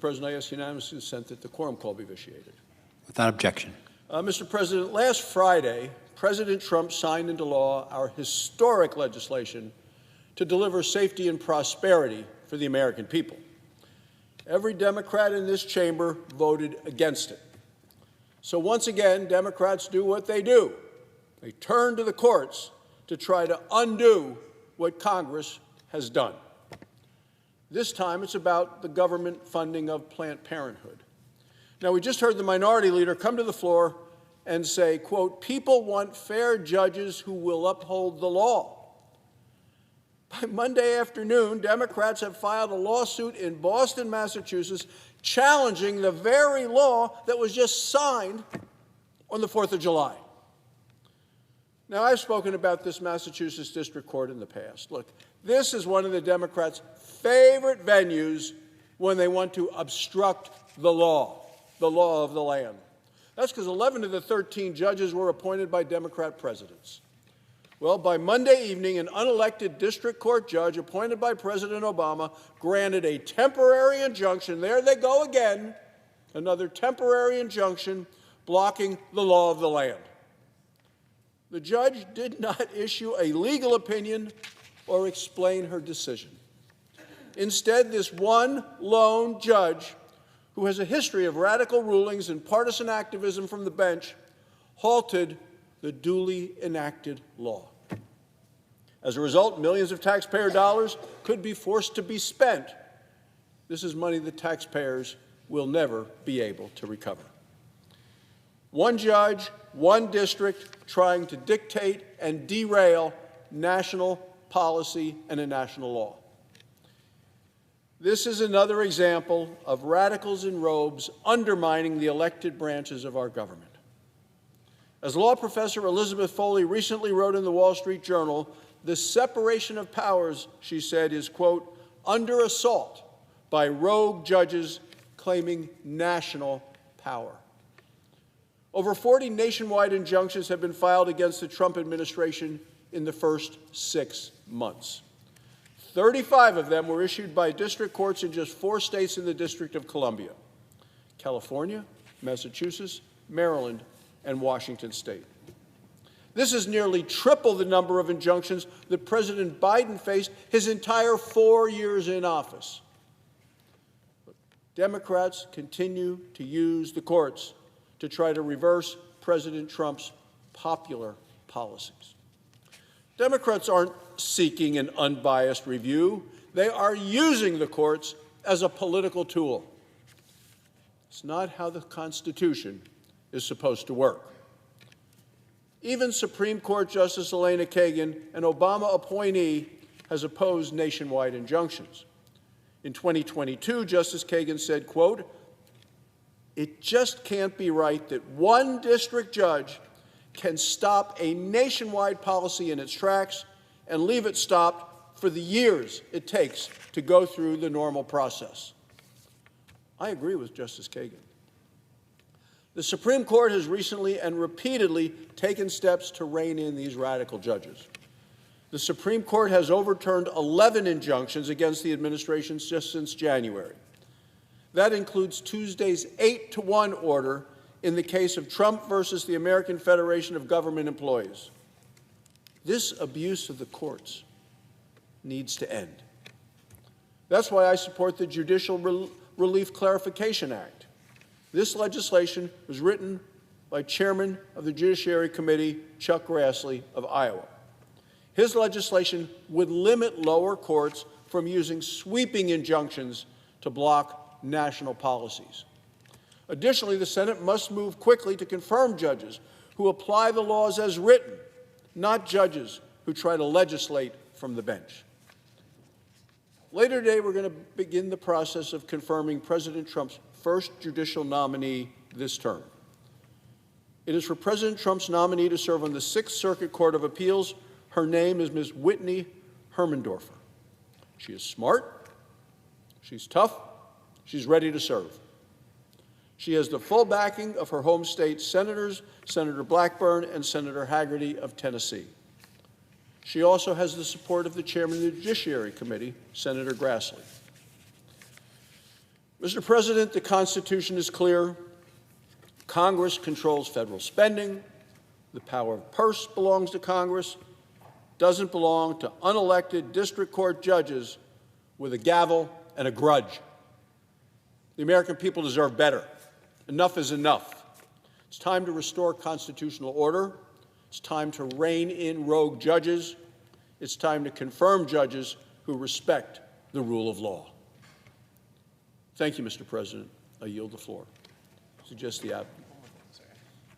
President, I ask unanimous consent that the quorum call be vitiated. Without objection. Mr. President, last Friday, President Trump signed into law our historic legislation to deliver safety and prosperity for the American people. Every Democrat in this chamber voted against it. So once again, Democrats do what they do. They turn to the courts to try to undo what Congress has done. This time, it's about the government funding of Planned Parenthood. Now, we just heard the minority leader come to the floor and say, quote, "People want fair judges who will uphold the law." By Monday afternoon, Democrats have filed a lawsuit in Boston, Massachusetts, challenging the very law that was just signed on the 4th of July. Now, I've spoken about this Massachusetts District Court in the past. Look, this is one of the Democrats' favorite venues when they want to obstruct the law of the land. That's because 11 of the 13 judges were appointed by Democrat presidents. Well, by Monday evening, an unelected district court judge appointed by President Obama granted a temporary injunction. There they go again, another temporary injunction blocking the law of the land. The judge did not issue a legal opinion or explain her decision. Instead, this one lone judge, who has a history of radical rulings and partisan activism from the bench, halted the duly enacted law. As a result, millions of taxpayer dollars could be forced to be spent. This is money that taxpayers will never be able to recover. One judge, one district, trying to dictate and derail national policy and a national law. This is another example of radicals in robes undermining the elected branches of our government. As law professor Elizabeth Foley recently wrote in the Wall Street Journal, the separation of powers, she said, is, quote, under assault by rogue judges claiming national power. Over 40 nationwide injunctions have been filed against the Trump administration in the first 6 months. 35 of them were issued by district courts in just 4 states in the District of Columbia: California, Massachusetts, Maryland, and Washington State. This is nearly triple the number of injunctions that President Biden faced his entire 4 years in office. But Democrats continue to use the courts to try to reverse President Trump's popular policies. Democrats aren't seeking an unbiased review. They are using the courts as a political tool. It's not how the Constitution is supposed to work. Even Supreme Court Justice Elena Kagan, an Obama appointee, has opposed nationwide injunctions. In 2022, Justice Kagan said, quote, "It just can't be right that one district judge can stop a nationwide policy in its tracks and leave it stopped for the years it takes to go through the normal process." I agree with Justice Kagan. The Supreme Court has recently and repeatedly taken steps to rein in these radical judges. The Supreme Court has overturned 11 injunctions against the administration just since January. That includes Tuesday's 8-1 order in the case of Trump versus the American Federation of Government Employees. This abuse of the courts needs to end. That's why I support the Judicial Relief Clarification Act. This legislation was written by Chairman of the Judiciary Committee, Chuck Grassley of Iowa. His legislation would limit lower courts from using sweeping injunctions to block national policies. Additionally, the Senate must move quickly to confirm judges who apply the laws as written, not judges who try to legislate from the bench. Later today, we're going to begin the process of confirming President Trump's first judicial nominee this term. It is for President Trump's nominee to serve on the 6th Circuit Court of Appeals. Her name is Ms. Whitney Hermendorfer. She is smart, she's tough, she's ready to serve. She has the full backing of her home state senators, Senator Blackburn and Senator Hagerty of Tennessee. She also has the support of the chairman of the Judiciary Committee, Senator Grassley. Mr. President, the Constitution is clear. Congress controls federal spending. The power of purse belongs to Congress. Doesn't belong to unelected district court judges with a gavel and a grudge. The American people deserve better. Enough is enough. It's time to restore constitutional order. It's time to rein in rogue judges. It's time to confirm judges who respect the rule of law. Thank you, Mr. President. I yield the floor. Suggest the